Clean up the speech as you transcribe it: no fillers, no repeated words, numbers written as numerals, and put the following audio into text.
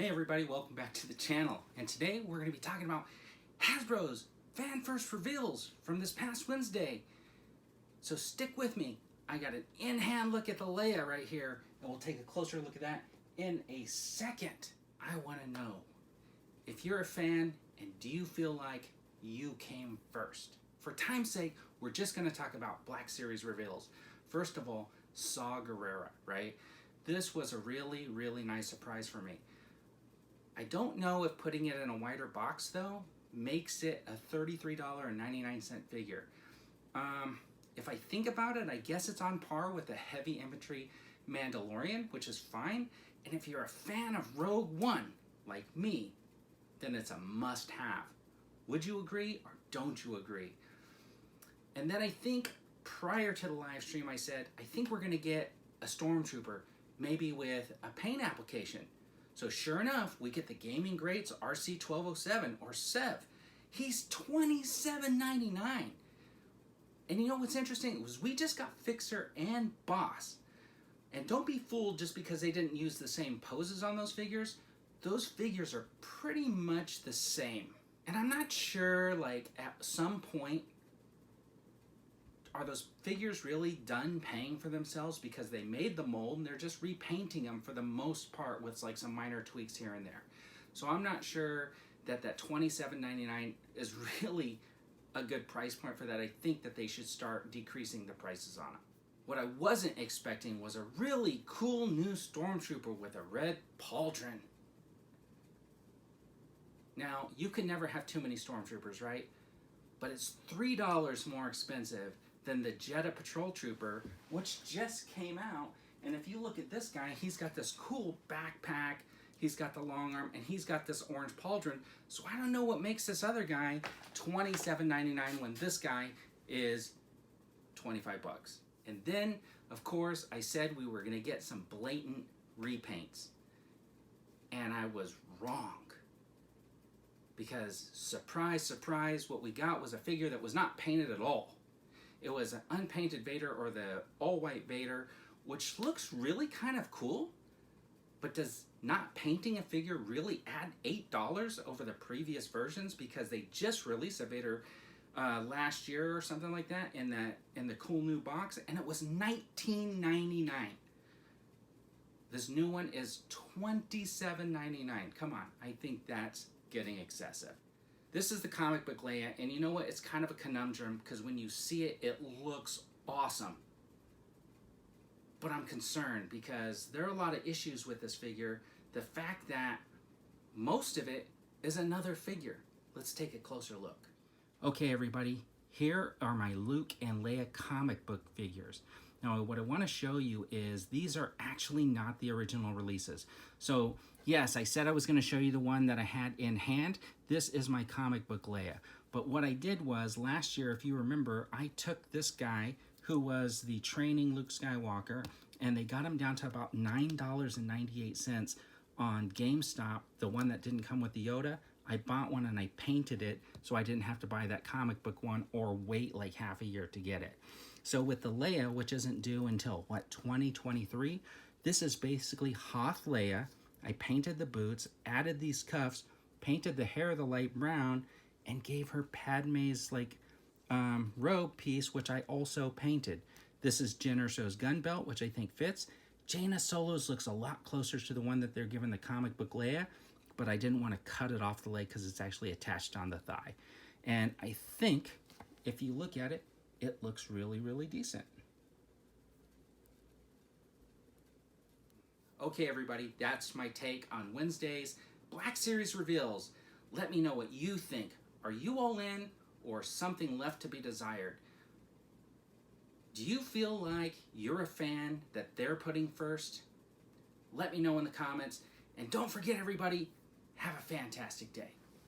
Hey everybody, welcome back to the channel. And today we're going to be talking about Hasbro's fan first reveals from this past Wednesday. So stick with me. I got an in-hand look at the Leia right here, and we'll take a closer look at that in a second. I want to know if you're a fan and do you feel like you came first? For time's sake, we're just going to talk about Black Series reveals. First of all, Saw Gerrera, right? This was a really, really nice surprise for me. I don't know if putting it in a wider box, though, makes it a $33.99 figure. If I think about it, I guess it's on par with the Heavy Infantry Mandalorian, which is fine. And if you're a fan of Rogue One, like me, then it's a must-have. Would you agree or don't you agree? And then I think prior to the live stream, I said, I think we're going to get a Stormtrooper, maybe with a paint application. So sure enough, we get the Gaming Greats RC-1207 or Sev. He's $27.99. And you know what's interesting? Was we just got Fixer and Boss. And don't be fooled just because they didn't use the same poses on those figures. Those figures are pretty much the same. And I'm not sure, like, at some point, are those figures really done paying for themselves because they made the mold and they're just repainting them for the most part with like some minor tweaks here and there. So I'm not sure that that $27.99 is really a good price point for that. I think that they should start decreasing the prices on them. What I wasn't expecting was a really cool new Stormtrooper with a red pauldron. Now, you can never have too many Stormtroopers, right? But it's $3 more expensive than the Jedha Patrol Trooper, which just came out. And if you look at this guy, he's got this cool backpack, he's got the long arm, and he's got this orange pauldron. So I don't know what makes this other guy $27.99 when this guy is 25 bucks. And then, of course, I said we were gonna get some blatant repaints. And I was wrong. Because, surprise, surprise, what we got was a figure that was not painted at all. It was an unpainted Vader, or the all-white Vader, which looks really kind of cool, but does not painting a figure really add $8 over the previous versions? Because they just released a Vader last year or something like that in the cool new box, and it was $19.99. This new one is $27.99. Come on, I think that's getting excessive. This is the comic book Leia, and you know what? It's kind of a conundrum because when you see it, it looks awesome. But I'm concerned because there are a lot of issues with this figure. The fact that most of it is another figure. Let's take a closer look. Okay, everybody, here are my Luke and Leia comic book figures. Now, what I want to show you is these are actually not the original releases. So, yes, I said I was going to show you the one that I had in hand. This is my comic book Leia. But what I did was, last year, if you remember, I took this guy who was the training Luke Skywalker, and they got him down to about $9.98 on GameStop, the one that didn't come with the Yoda. I bought one and I painted it so I didn't have to buy that comic book one or wait like half a year to get it. So with the Leia, which isn't due until, what, 2023, this is basically Hoth Leia. I painted the boots, added these cuffs, painted the hair the light brown, and gave her Padme's like robe piece, which I also painted. This is Jyn Erso's gun belt, which I think fits. Jaina Solo's looks a lot closer to the one that they're giving the comic book Leia, but I didn't want to cut it off the leg because it's actually attached on the thigh. And I think, if you look at it, it looks really, really decent. Okay, everybody, that's my take on Wednesday's Black Series reveals. Let me know what you think. Are you all in or something left to be desired? Do you feel like you're a fan that they're putting first? Let me know in the comments. And don't forget, everybody, have a fantastic day.